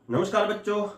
नमस्कार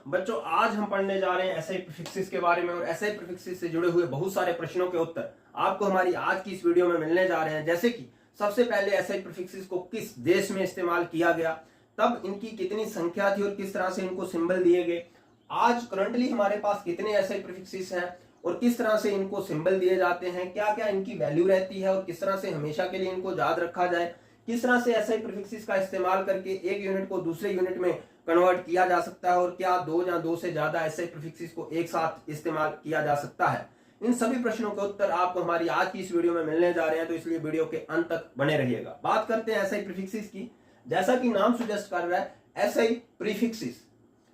बच्चों आज हम पढ़ने जा रहे हैं एसआई प्रीफिक्सेस के बारे में और एसआई प्रीफिक्सेस से जुड़े हुए बहुत सारे प्रश्नों के उत्तर आपको हमारी आज की इस वीडियो में मिलने जा रहे हैं। जैसे कि सबसे पहले एसआई प्रीफिक्सेस को किस देश में इस्तेमाल किया गया, तब इनकी कितनी संख्या थी और किस तरह से इनको सिंबल दिए गए, आज करंटली हमारे पास कितने एसआई प्रीफिक्सेस हैं और किस तरह से इनको सिंबल दिए जाते हैं, क्या क्या इनकी वैल्यू रहती है और किस तरह से हमेशा के लिए इनको याद रखा जाए, किस तरह से एसआई प्रीफिक्सेस का इस्तेमाल करके एक यूनिट को दूसरे यूनिट में कन्वर्ट किया जा सकता है और क्या दो या दो से ज्यादा एसआई प्रीफिक्सेस को एक साथ इस्तेमाल किया जा सकता है। इन सभी प्रश्नों के उत्तर आपको हमारी आज की इस वीडियो में मिलने जा रहे हैं, तो इसलिए वीडियो के अंत तक बने रहिएगा। बात करते हैं एसआई प्रीफिक्सेस की। जैसा कि नाम सुजेस्ट कर रहा है, एसआई प्रीफिक्सेस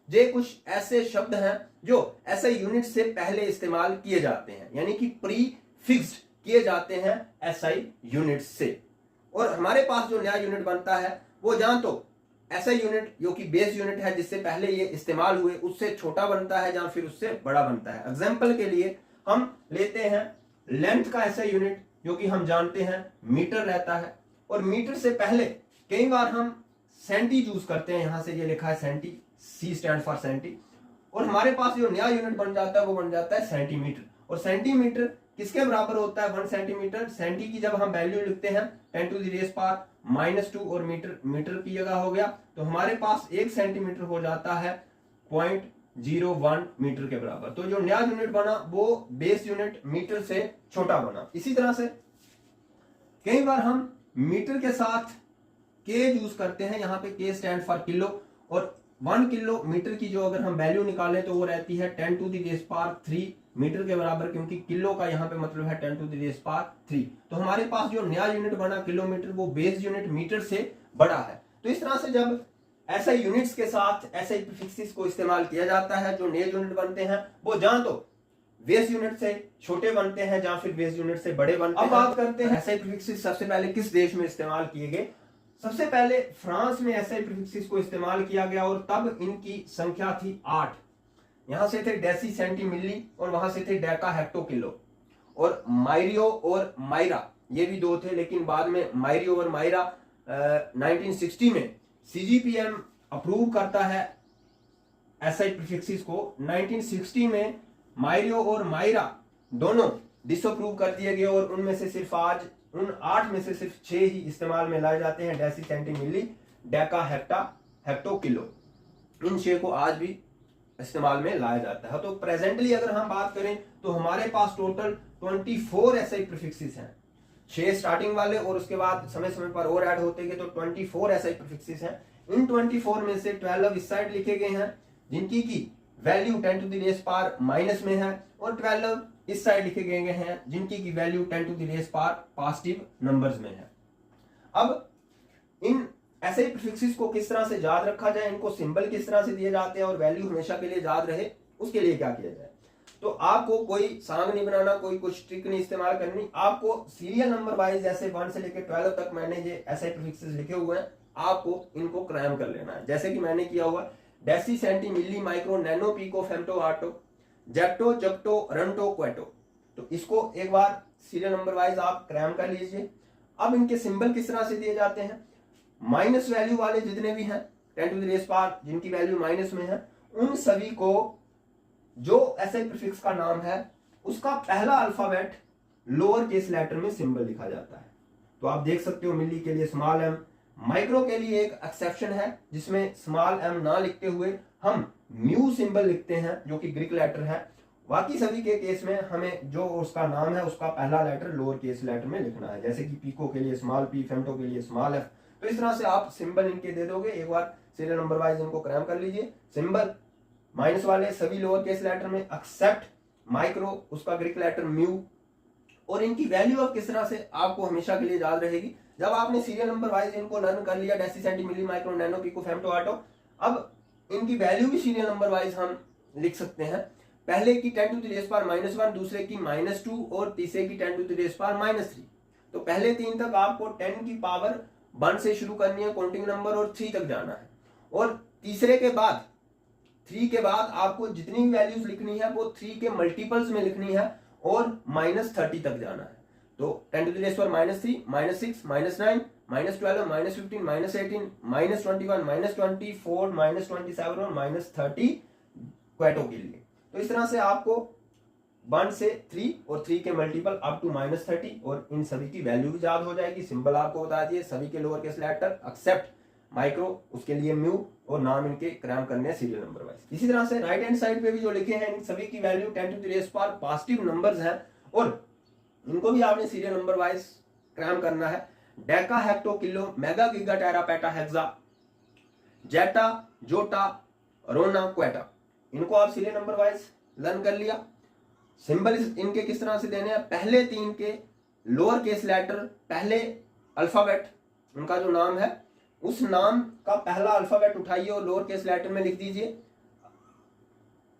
ये कुछ ऐसे शब्द हैं जो एसआई यूनिट से पहले इस्तेमाल किए जाते हैं, यानी कि प्रीफिक्स्ड किए जाते हैं एसआई यूनिट से। और हमारे पास जो नया यूनिट बनता है वो जहां तो एसआई यूनिट जो कि बेस यूनिट है जिससे पहले ये इस्तेमाल हुए उससे छोटा बनता है या फिर उससे बड़ा बनता है। एग्जाम्पल के लिए हम लेते हैं लेंथ का एसआई यूनिट जो कि हम जानते हैं मीटर रहता है, और मीटर से पहले कई बार हम सेंटी यूज करते हैं। यहां से ये लिखा है centi, C stand for centi, और हमारे पास जो नया यूनिट बन जाता है वो बन जाता है सेंटीमीटर। और सेंटीमीटर किसके बराबर होता है? 1 सेंटीमीटर। सेंटी की जब हम वैल्यू लिखते हैं 10 टू द रेज़ पावर -2 और मीटर की जगह हो गया, तो हमारे पास 1 सेंटीमीटर हो जाता है 0.01 मीटर के बराबर। तो जो नया यूनिट बना वो बेस यूनिट मीटर से छोटा बना। इसी तरह से कई बार हम मीटर के साथ के यूज करते हैं, यहाँ पे के स्टैंड फॉर किलो, और 1 किलो मीटर की जो अगर हम वैल्यू निकालें तो वो रहती है 10 to the raise power 3 metre के बराबर, क्योंकि किलो का यहाँ पे मतलब है 10 टू द रेज़ पावर 3। तो हमारे पास जो नया यूनिट बना किलोमीटर वो बेस यूनिट मीटर से बड़ा है। तो इस तरह से जब ऐसे यूनिट्स के साथ ऐसे प्रीफिक्सेस को इस्तेमाल किया जाता है, जो नए यूनिट बनते हैं वो जहां तो बेस यूनिट से छोटे बनते हैं या फिर बेस यूनिट से बड़े बनते हैं। अब बात करते हैं ऐसे प्रीफिक्सेस सबसे पहले किस देश में इस्तेमाल किए गए। सबसे पहले फ्रांस में ऐसे प्रीफिक्सेस को इस्तेमाल किया गया और तब इनकी संख्या थी 8। यहां से थे डेसी सेंटी मिली और वहां से थे डेका हेक्टो किलो। और मायरियो और मायरा ये भी दो थे, लेकिन बाद में मायरियो और मायरा 1960 में सीजीपीएम अप्रूव करता है एसआई प्रीफिक्सेस को। 1960 में मायरियो और मायरा दोनों डिसअप्रूव कर दिए गए और उनमें से सिर्फ आज उन 8 में से सिर्फ 6 ही इस्तेमाल में लाए जाते हैं, deci centi milli, deca hecto kilo. इन 6 को आज भी इस्तेमाल में लाया जाता है। तो प्रेजेंटली अगर हम बात करें तो हमारे पास टोटल 24 एसआई प्रीफिक्सेस हैं, 6 स्टार्टिंग वाले और उसके बाद समय समय पर और ऐड होते गए, तो 24 एसआई प्रीफिक्सेस हैं। इन 24 में से 12 इस साइड लिखे गए हैं जिनकी की value 10 to the raise power minus में है, और 12 इस साइड लिखे गए हैं जिनकी की value 10 to the raise power positive numbers में है। अब इन ऐसे प्रीफिक्सेस को किस तरह से याद रखा जाए, इनको सिंबल किस तरह से दिए जाते हैं और वैल्यू हमेशा के लिए याद रहे, उसके लिए क्या किया जाए। तो आपको कोई सांग नहीं बनाना, कोई कुछ ट्रिक नहीं इस्तेमाल करनी, आपको सीरियल नंबर वाइज जैसे 1 से लेकर 12 तक मैंने ये ऐसे प्रीफिक्सेस लिखे हुए हैं, आपको इनको क्रैम कर लेना है। जैसे कि मैंने किया हुआ deci centi milli micro nano pico femto atto zepto zepto ronto quecto. तो इसको एक बार सीरियल नंबर वाइज आप क्रैम कर लीजिए। अब इनके सिंबल किस तरह से दिए जाते हैं, माइनस वैल्यू वाले जितने भी हैं 10 टू द रेज़ पावर जिनकी वैल्यू माइनस में है, उन सभी को जो ऐसे प्रीफिक्स का नाम है उसका पहला अल्फाबेट लोअर केस लेटर में सिंबल लिखा जाता है। तो आप देख सकते हो मिली के लिए स्मॉल एम, माइक्रो के लिए एक एक्सेप्शन है जिसमें स्मॉल एम ना लिखते हुए हम म्यू सिंबल लिखते हैं जो कि ग्रीक लेटर है। बाकी सभी के केस में हमें जो उसका नाम है उसका पहला लेटर लोअर केस लेटर में लिखना है, जैसे कि पीको के लिए स्मॉल पी, फेम्टो के लिए स्मॉल एफ। तो इस तरह से आप सिंबल इनके दे दोगे। एक बार सीरियल नंबर वाइज इनको क्रैम कर लीजिए। सिंबल माइनस वाले सभी लोअर केस लेटर में, एक्सेप्ट माइक्रो उसका ग्रीक लेटर म्यू, और इनकी वैल्यू अब किस तरह से आपको हमेशा के लिए याद रहेगी। जब आपने सीरियल नंबर वाइज इनको लर्न कर लिया, deci centi milli micro nano pico femto atto, अब इनकी वैल्यू भी सीरियल नंबर वाइज हम लिख सकते हैं। पहले की 10 टू द रेज़ पावर -1, दूसरे की -2 और तीसरे की 10 टू द रेज़ पावर -3। तो पहले 3 तक आपको 10 की पावर 1 से शुरू करनी है काउंटिंग नंबर और 3 तक जाना है, और तीसरे के बाद 3 के बाद आपको जितनी भी वैल्यूज लिखनी है वो 3 के मल्टीपल्स में लिखनी है और -30 तक जाना है। तो 10 टू द रेज़ पावर -3, -6, -9, -12, -15, -18, -21, -24, -27 और -30 क्वेटो के लिए। तो इस तरह से आपको 1 से 3 और 3 के मल्टीपल अप टू -30 और इन सभी की वैल्यू भी याद हो जाएगी। सिंबल आपको बता दिए, सभी के lower case letter except micro, उसके लिए म्यू, और नाम इनके क्रैम करने हैं सीरियल नंबर वाइज। इसी तरह से राइट हैंड साइड पे भी जो लिखे हैं इन सभी की value 10 to the raise power positive numbers हैं और इनको भी आपने सीरियल नंबर वाइज क्रैम करना है। Deca, hecto, kilo, mega, giga, tera, peta, hexa, zetta, yotta, ronna, Quetta, इनको आप सीरियल नंबर वाइज लर्न कर लिया। सिंबल इनके किस तरह से देने हैं, पहले 3 के लोअर केस लेटर, पहले अल्फाबेट उनका जो नाम है उस नाम का पहला अल्फाबेट उठाइए और लोअर केस लेटर में लिख दीजिए।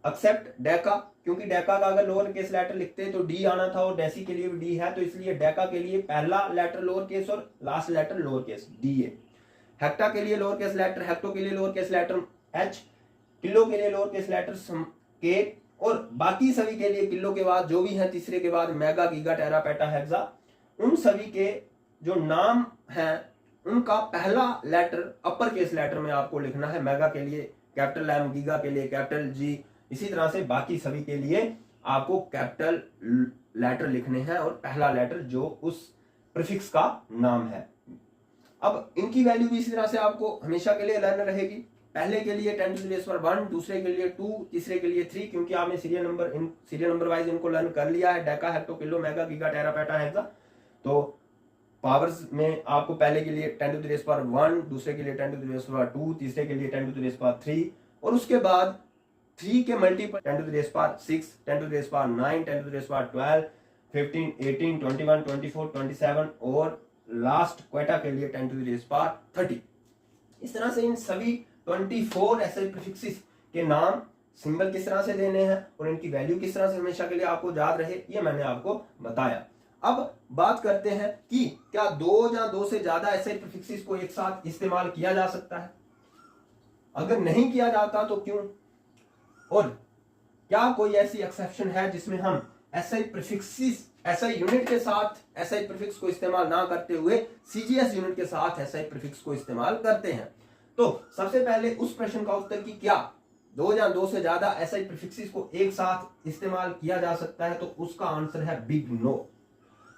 एक्सेप्ट डेका, क्योंकि डेका का अगर लोअर केस लेटर लिखते तो डी आना था और डेसी के लिए भी डी है, तो इसलिए डेका के लिए पहला लेटर लोअर केस और last letter lower case D है। हेक्टा के लिए लोअर केस लेटर, हेक्टो के लिए lower case letter H, kilo के लिए लोअर केस लेटर के, और बाकी सभी के लिए किलो के बाद जो भी है तीसरे के बाद mega, giga, tera, peta, hexa, उन सभी के जो नाम हैं उनका पहला लेटर अपर केस लेटर में आपको लिखना है। मेगा के लिए कैपिटल एम, गीगा के लिए कैपिटल जी, इसी तरह से बाकी सभी के लिए आपको कैपिटल लेटर लिखने हैं और पहला लेटर जो उस प्रीफिक्स का नाम है। अब इनकी वैल्यू भी इसी तरह से आपको हमेशा के लिए लर्न रहेगी। पहले के लिए 10 टू द रेस पावर 1, दूसरे के लिए 2, तीसरे के लिए 3, क्योंकि आपने सीरियल नंबर वाइज इनको लर्न कर लिया है। Deca, hecto, kilo, mega, giga, tera, peta, hexa. तो पावर्स में आपको पहले के लिए 10 टू द रेस पावर 1, दूसरे के लिए 10 टू द रेस पावर 2, तीसरे के लिए 10 टू द रेस पावर 3, और उसके बाद 3 के multiple 10 to the raise power 6, 10 to the raise power 9, 10 to the raise power 12, 15, 18, 21, 24, 27 और लास्ट क्वेटा के लिए 10 टू द रेस पावर 30। इस तरह से इन सभी 24 ऐसे प्रीफिक्सेस के नाम, सिंबल किस तरह से देने हैं और इनकी वैल्यू किस तरह से हमेशा के लिए आपको याद रहे, ये मैंने आपको बताया। अब बात करते हैं कि क्या 2 या 2 से ज्यादा ऐसे प्रीफिक्सेस को एक साथ इस्तेमाल किया जा सकता है। अगर नहीं किया जाता तो क्यों, और क्या कोई ऐसी एक्सेप्शन है जिसमें हम ऐसे प्रीफिक्सेस, ऐसे यूनिट के साथ ऐसे प्रीफिक्स को इस्तेमाल ना करते हुए सीजीएस यूनिट के साथ ऐसे प्रीफिक्स को इस्तेमाल करते हैं। तो सबसे पहले उस प्रश्न का उत्तर कि क्या 2 या 2 से ज्यादा ऐसे प्रीफिक्सेस को एक साथ इस्तेमाल किया जा सकता है, तो उसका आंसर है बिग नो।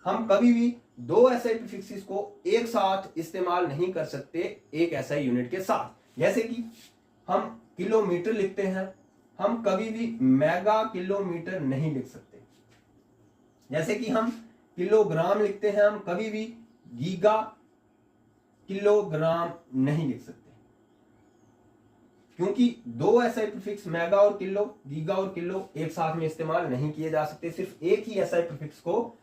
हम कभी भी 2 ऐसे प्रीफिक्सेस को एक साथ इस्तेमाल नहीं कर सकते एक ऐसे यूनिट के साथ। जैसे कि हम किलोमीटर लिखते हैं, हम कभी भी मेगा किलोमीटर नहीं लिख सकते। जैसे कि हम किलोग्राम लिखते हैं, हम कभी भी गीगा किलोग्राम नहीं लिख सकते, क्योंकि 2 ऐसे प्रीफिक्स मेगा और किलो, गीगा और किलो एक साथ में इस्तेमाल नहीं किए जा सकते। सिर्फ एक ही ऐसा प्रीफिक्स को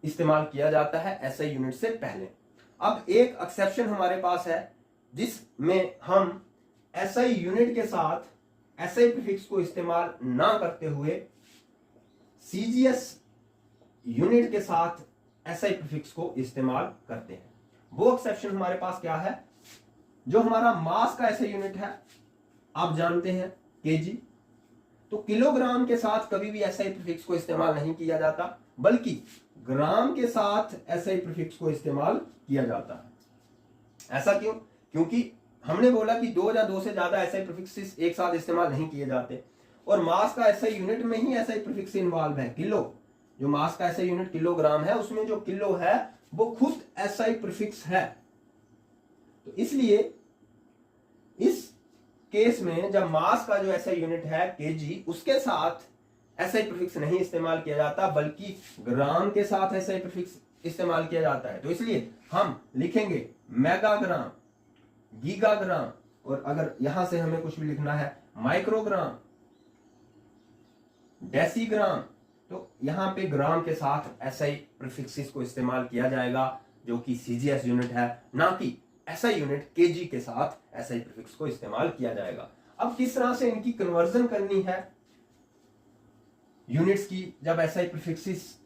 इस्तेमाल किया जाता है ऐसे यूनिट से पहले। अब एक एक्सेप्शन हमारे पास है जिसमें हम ऐसे यूनिट के साथ ऐसे प्रीफिक्स को इस्तेमाल ना करते हुए सीजीएस यूनिट के साथ ऐसे प्रीफिक्स को इस्तेमाल करते हैं। वो एक्सेप्शन हमारे पास क्या है, जो हमारा मास का ऐसे यूनिट है आप जानते हैं केजी, तो किलोग्राम के साथ कभी भी ऐसे प्रीफिक्स को इस्तेमाल नहीं किया जाता, बल्कि ग्राम के साथ ऐसे प्रीफिक्स को इस्तेमाल किया जाता है। ऐसा क्यों, क्योंकि हमने बोला कि 2 या 2 से ज्यादा ऐसे प्रीफिक्स एक साथ इस्तेमाल नहीं किए जाते, और मास का ऐसे यूनिट में ही ऐसे प्रीफिक्स इन्वॉल्व है। किलो, जो मास का ऐसे यूनिट किलोग्राम है, उसमें जो किलो है वो खुद एसआई प्रीफिक्स है। तो इसलिए इस केस में जब मास का जो एसआई यूनिट है केजी, उसके साथ एसआई प्रीफिक्स नहीं इस्तेमाल किया जाता, बल्कि ग्राम के साथ एसआई प्रीफिक्स इस्तेमाल किया जाता है। तो इसलिए हम लिखेंगे मेगाग्राम, गीगाग्राम, और अगर यहां से हमें कुछ भी लिखना है माइक्रोग्राम, डेसीग्राम, तो यहां पे ग्राम के साथ एसआई प्रीफिक्सेस को इस्तेमाल किया जाएगा, जो कि सीजीएस यूनिट है, ना कि एसआई यूनिट केजी के साथ एसआई प्रीफिक्स को इस्तेमाल किया जाएगा। अब किस तरह से इनकी कन्वर्जन करनी है यूनिट्स की जब एसआई प्रीफिक्सेस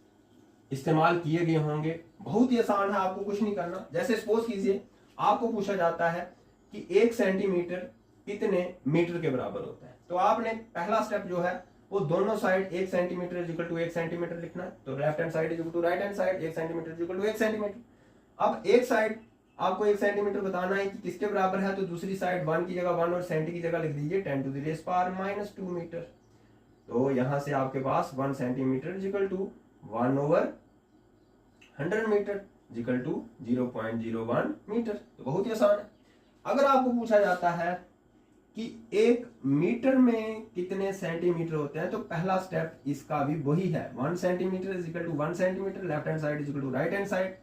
इस्तेमाल किए गए होंगे, बहुत ही आसान है, आपको कुछ नहीं करना। जैसे सपोज कीजिए आपको पूछा जाता है कि 1 सेंटीमीटर कितने मीटर के बराबर होता है, तो आपने पहला स्टेप जो है वो दोनों side 1 centimetre is equal to 1 centimetre लिखना है। तो left hand side is equal to right hand side, 1 centimetre is equal to 1 centimetre. अब एक साइड आपको 1 सेंटीमीटर बताना है कि किसके बराबर है, तो दूसरी साइड 1 की जगह 1 और सेंटी की जगह लिख दीजिए 10 to the raise power -2 metre. तो यहां से आपके पास 1 centimetre equal to 1/100 metre equal to 0.01 metre. तो बहुत ही आसान है। अगर आपको पूछा जाता है कि 1 मीटर में कितने सेंटीमीटर होते हैं, तो पहला स्टेप इसका भी वही है, 1 centimetre is equal to 1 centimetre, left hand side is equal to right hand side.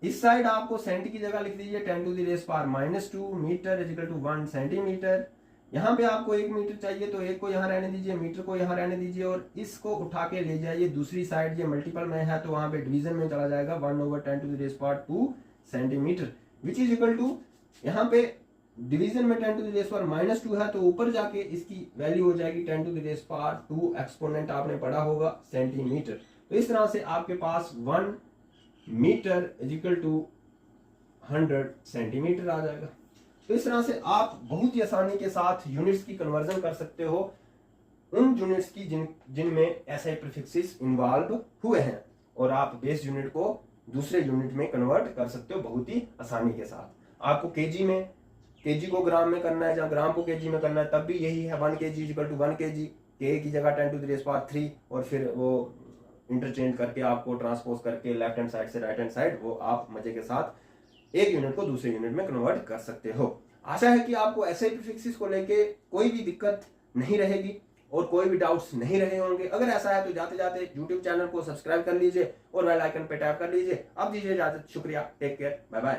इस साइड आपको सेंटी की जगह लिख दीजिए 10 to the raise power -2 metre is equal to 1 centimetre. यहाँ पे आपको 1 मीटर चाहिए तो 1 को यहाँ रहने दीजिए, मीटर को यहाँ रहने दीजिए और इसको उठा के ले जाइए दूसरी साइड, ये मल्टीपल में है तो वहां पे डिवीजन में चला जाएगा, 1/10 to the raise power 2 centimetre which is equal to, यहाँ पे डिवीजन में 10 टू द रेज़ पावर -2 है तो ऊपर जाके इसकी वैल्यू हो जाएगी 10 to the raise power 2 exponent आपने पढ़ा होगा सेंटीमीटर। तो इस तरह से आपके पास 1 metre is equal to 100 centimetre आ जाएगा। तो इस तरह से आप बहुत ही आसानी के साथ यूनिट्स की कन्वर्जन कर सकते हो उन यूनिट्स की जिनमें एसआई प्रीफिक्सेस इन्वॉल्व हुए हैं, और आप बेस यूनिट को दूसरे यूनिट में कन्वर्ट कर सकते हो बहुत ही आसानी के साथ। आपको केजी को ग्राम में करना है, जहाँ ग्राम को केजी में करना है तब भी यही है, 1 kg इक्वल टू 1 kg, के की जगह 10 टू द रेज़ पावर 3 और फिर वो इंटरचेंज करके आपको ट्रांसपोज करके लेफ्ट हैंड साइड से राइट हैंड साइड वो आप मजे के साथ एक यूनिट को दूसरे यूनिट में कन्वर्ट कर सकते हो। आशा है कि आपको एसआई प्रीफिक्सेस को लेके कोई भी दिक्कत नहीं रहेगी और कोई भी डाउट्स नहीं रहे होंगे। अगर ऐसा है तो जाते जाते यूट्यूब चैनल को सब्सक्राइब कर लीजिए और बेल आइकन पे टैप कर लीजिए। अब दीजिए इजाजत, शुक्रिया, टेक केयर, बाय बाय।